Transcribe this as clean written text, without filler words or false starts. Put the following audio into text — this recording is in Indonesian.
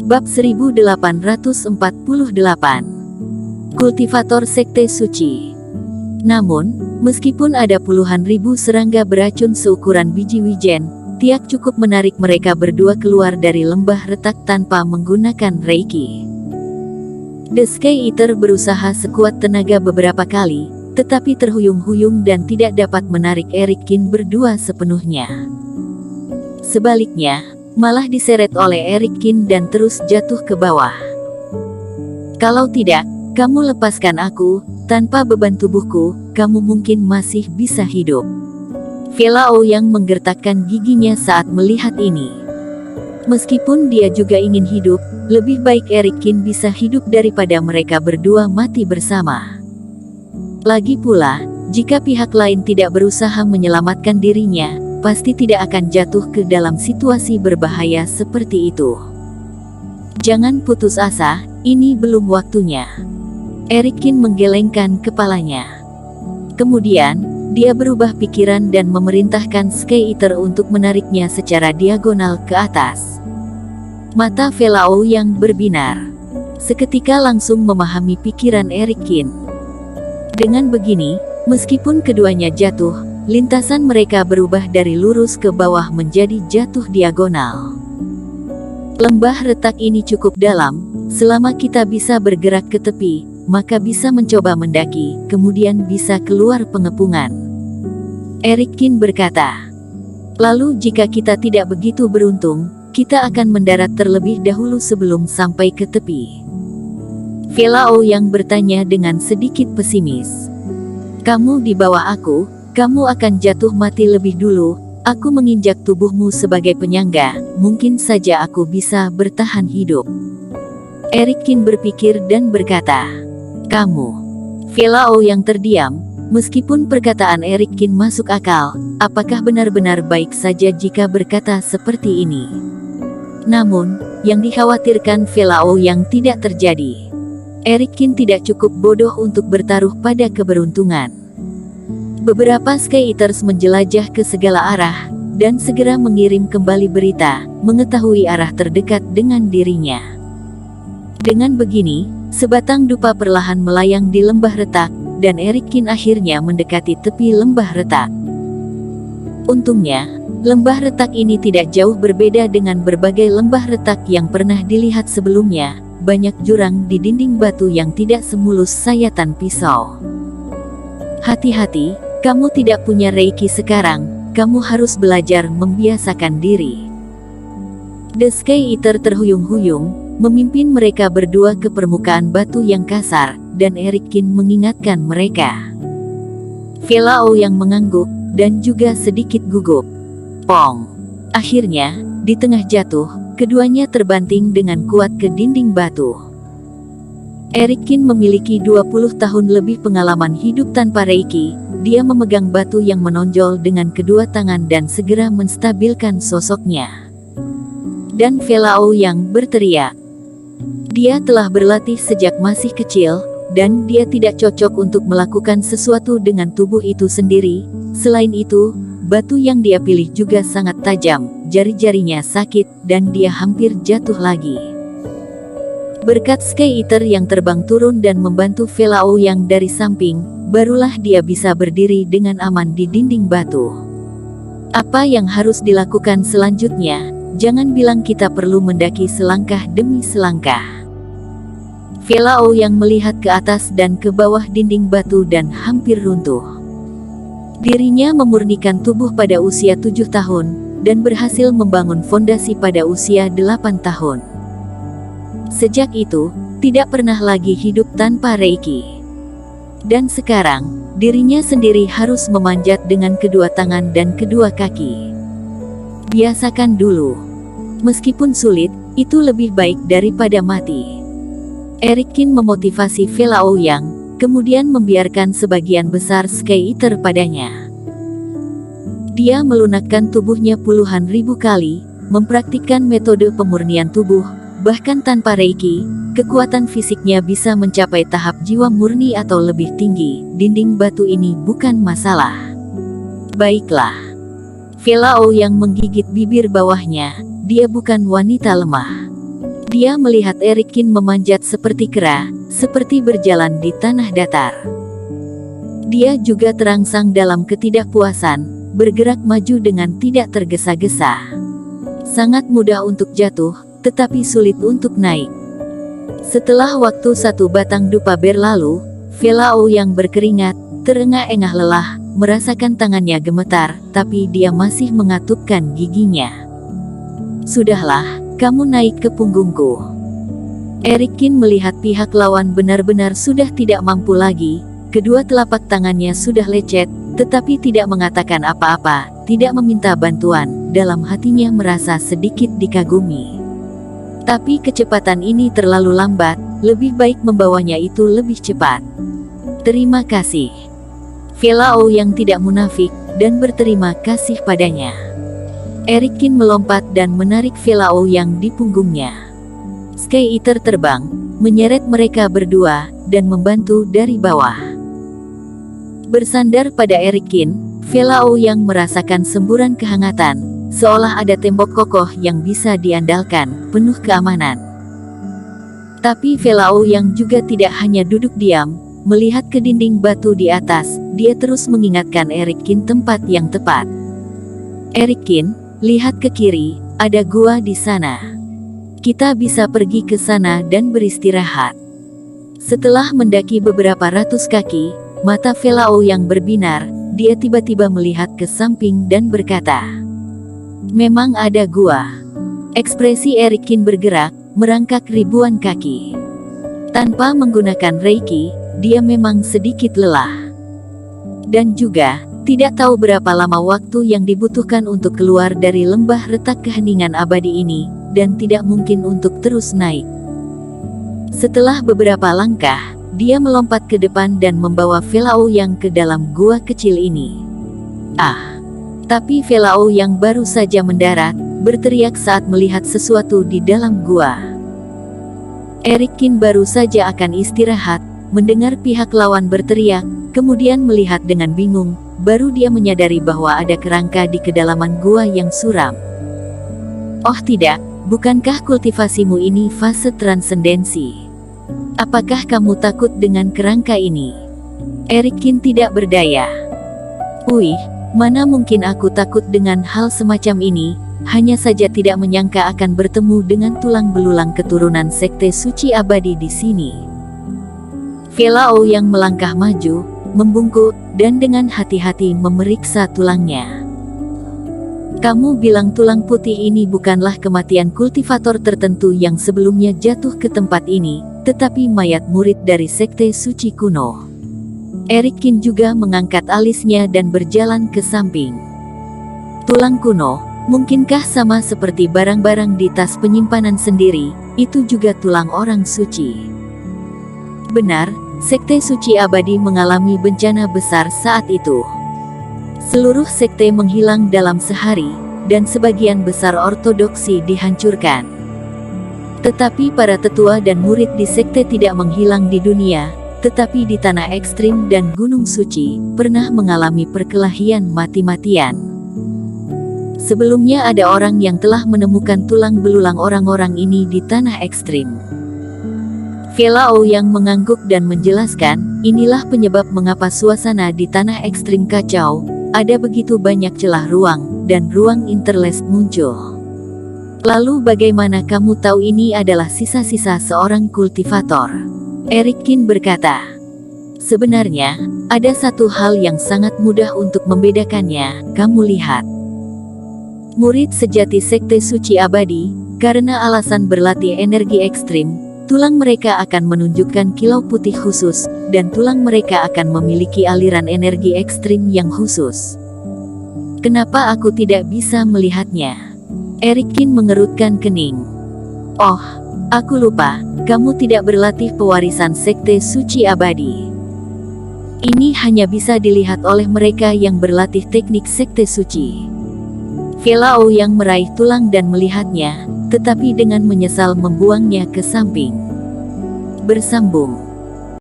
Bab 1848. Kultivator Sekte Suci. Namun, meskipun ada puluhan ribu serangga beracun seukuran biji wijen, Tiak cukup menarik mereka berdua keluar dari lembah retak tanpa menggunakan reiki. The Sky Eater berusaha sekuat tenaga beberapa kali, tetapi terhuyung-huyung dan tidak dapat menarik Eric Kin berdua sepenuhnya. Sebaliknya, malah diseret oleh Eric Kin dan terus jatuh ke bawah. Kalau tidak, kamu lepaskan aku, tanpa beban tubuhku, kamu mungkin masih bisa hidup. Vela Ouyang menggertakkan giginya saat melihat ini. Meskipun dia juga ingin hidup, lebih baik Eric Kin bisa hidup daripada mereka berdua mati bersama. Lagi pula, jika pihak lain tidak berusaha menyelamatkan dirinya, pasti tidak akan jatuh ke dalam situasi berbahaya seperti itu. Jangan putus asa, ini belum waktunya. Eric Kin menggelengkan kepalanya. Kemudian, dia berubah pikiran dan memerintahkan Sky Eater untuk menariknya secara diagonal ke atas. Mata Vela Ouyang berbinar. Seketika langsung memahami pikiran Eric Kin. Dengan begini, meskipun keduanya jatuh, lintasan mereka berubah dari lurus ke bawah menjadi jatuh diagonal. Lembah retak ini cukup dalam, selama kita bisa bergerak ke tepi, maka bisa mencoba mendaki, kemudian bisa keluar pengepungan. Eric Kin berkata. Lalu jika kita tidak begitu beruntung, kita akan mendarat terlebih dahulu sebelum sampai ke tepi. Vela Ouyang bertanya dengan sedikit pesimis. Kamu di bawah aku, kamu akan jatuh mati lebih dulu, aku menginjak tubuhmu sebagai penyangga, mungkin saja aku bisa bertahan hidup. Eric Kin berpikir dan berkata, kamu. Vela Ouyang terdiam, meskipun perkataan Eric Kin masuk akal, apakah benar-benar baik saja jika berkata seperti ini? Namun, yang dikhawatirkan Vela Ouyang tidak terjadi. Eric Kin tidak cukup bodoh untuk bertaruh pada keberuntungan. Beberapa Sky Eaters menjelajah ke segala arah, dan segera mengirim kembali berita, mengetahui arah terdekat dengan dirinya. Dengan begini, sebatang dupa perlahan melayang di lembah retak, dan Eric Kin akhirnya mendekati tepi lembah retak. Untungnya, lembah retak ini tidak jauh berbeda dengan berbagai lembah retak yang pernah dilihat sebelumnya, banyak jurang di dinding batu yang tidak semulus sayatan pisau. Hati-hati, kamu tidak punya reiki sekarang, kamu harus belajar membiasakan diri. The Sky Eater terhuyung-huyung, memimpin mereka berdua ke permukaan batu yang kasar, dan Eric Kin mengingatkan mereka. Vela Ouyang mengangguk, dan juga sedikit gugup. Pong! Akhirnya, di tengah jatuh, keduanya terbanting dengan kuat ke dinding batu. Eric Kin memiliki 20 tahun lebih pengalaman hidup tanpa reiki. Dia memegang batu yang menonjol dengan kedua tangan dan segera menstabilkan sosoknya. Dan Vela Ouyang berteriak. Dia telah berlatih sejak masih kecil, dan dia tidak cocok untuk melakukan sesuatu dengan tubuh itu sendiri. Selain itu, batu yang dia pilih juga sangat tajam, jari-jarinya sakit, dan dia hampir jatuh lagi. Berkat Sky Eater yang terbang turun dan membantu Vela Ouyang dari samping, barulah dia bisa berdiri dengan aman di dinding batu. Apa yang harus dilakukan selanjutnya? Jangan bilang kita perlu mendaki selangkah demi selangkah. Vela Ouyang melihat ke atas dan ke bawah dinding batu dan hampir runtuh. Dirinya memurnikan tubuh pada usia 7 tahun, dan berhasil membangun fondasi pada usia 8 tahun. Sejak itu, tidak pernah lagi hidup tanpa reiki. Dan sekarang, dirinya sendiri harus memanjat dengan kedua tangan dan kedua kaki. Biasakan dulu. Meskipun sulit, itu lebih baik daripada mati. Eric Kin memotivasi Vela Ouyang, kemudian membiarkan sebagian besar Sky Eater padanya. Dia melunakkan tubuhnya puluhan ribu kali, mempraktikkan metode pemurnian tubuh, bahkan tanpa reiki, kekuatan fisiknya bisa mencapai tahap jiwa murni atau lebih tinggi. Dinding batu ini bukan masalah. Baiklah. Vela Ouyang menggigit bibir bawahnya, dia bukan wanita lemah. Dia melihat Erikin memanjat seperti kera, seperti berjalan di tanah datar. Dia juga terangsang dalam ketidakpuasan, bergerak maju dengan tidak tergesa-gesa. Sangat mudah untuk jatuh, tetapi sulit untuk naik. Setelah waktu satu batang dupa berlalu, Velao yang berkeringat, terengah-engah lelah, merasakan tangannya gemetar, tapi dia masih mengatupkan giginya. Sudahlah, kamu naik ke punggungku. Erikin melihat pihak lawan benar-benar sudah tidak mampu lagi, kedua telapak tangannya sudah lecet, tetapi tidak mengatakan apa-apa, tidak meminta bantuan, dalam hatinya merasa sedikit dikagumi. Tapi kecepatan ini terlalu lambat, lebih baik membawanya itu lebih cepat. Terima kasih. Velao yang tidak munafik, dan berterima kasih padanya. Erikin melompat dan menarik Velao yang di punggungnya. Sky Eater terbang, menyeret mereka berdua, dan membantu dari bawah. Bersandar pada Erikin, Velao yang merasakan semburan kehangatan, seolah ada tembok kokoh yang bisa diandalkan, penuh keamanan. Tapi Velao yang juga tidak hanya duduk diam, melihat ke dinding batu di atas, dia terus mengingatkan Erikin tempat yang tepat. Erikin, lihat ke kiri, ada gua di sana. Kita bisa pergi ke sana dan beristirahat. Setelah mendaki beberapa ratus kaki, mata Velao yang berbinar, dia tiba-tiba melihat ke samping dan berkata, "Memang ada gua." Ekspresi Erikin bergerak, merangkak ribuan kaki. Tanpa menggunakan Reiki, dia memang sedikit lelah. Dan juga, tidak tahu berapa lama waktu yang dibutuhkan untuk keluar dari lembah retak keheningan abadi ini, dan tidak mungkin untuk terus naik. Setelah beberapa langkah, dia melompat ke depan dan membawa Velao yang ke dalam gua kecil ini. Ah! Tapi Velao yang baru saja mendarat, berteriak saat melihat sesuatu di dalam gua. Erikin baru saja akan istirahat, mendengar pihak lawan berteriak, kemudian melihat dengan bingung, baru dia menyadari bahwa ada kerangka di kedalaman gua yang suram. Oh tidak, bukankah kultivasimu ini fase transendensi? Apakah kamu takut dengan kerangka ini? Erikin tidak berdaya. Wih, mana mungkin aku takut dengan hal semacam ini, hanya saja tidak menyangka akan bertemu dengan tulang belulang keturunan sekte suci abadi di sini. Velao yang melangkah maju, membungkuk, dan dengan hati-hati memeriksa tulangnya. Kamu bilang tulang putih ini bukanlah kematian kultivator tertentu yang sebelumnya jatuh ke tempat ini, tetapi mayat murid dari sekte suci kuno. Erikin juga mengangkat alisnya dan berjalan ke samping. Tulang kuno, mungkinkah sama seperti barang-barang di tas penyimpanan sendiri, itu juga tulang orang suci? Benar, sekte suci abadi mengalami bencana besar saat itu. Seluruh sekte menghilang dalam sehari, dan sebagian besar ortodoksi dihancurkan. Tetapi para tetua dan murid di sekte tidak menghilang di dunia, tetapi di tanah ekstrim dan gunung suci, pernah mengalami perkelahian mati-matian. Sebelumnya ada orang yang telah menemukan tulang belulang orang-orang ini di tanah ekstrim. Velao yang mengangguk dan menjelaskan, inilah penyebab mengapa suasana di tanah ekstrim kacau, ada begitu banyak celah ruang, dan ruang interlaced muncul. Lalu bagaimana kamu tahu ini adalah sisa-sisa seorang kultivator? Erikin berkata, sebenarnya, ada satu hal yang sangat mudah untuk membedakannya, kamu lihat. Murid sejati sekte suci abadi, karena alasan berlatih energi ekstrim, tulang mereka akan menunjukkan kilau putih khusus, dan tulang mereka akan memiliki aliran energi ekstrim yang khusus. Kenapa aku tidak bisa melihatnya? Erikin mengerutkan kening. Oh, aku lupa, kamu tidak berlatih pewarisan sekte suci abadi. Ini hanya bisa dilihat oleh mereka yang berlatih teknik sekte suci. Velao yang meraih tulang dan melihatnya, tetapi dengan menyesal membuangnya ke samping. Bersambung.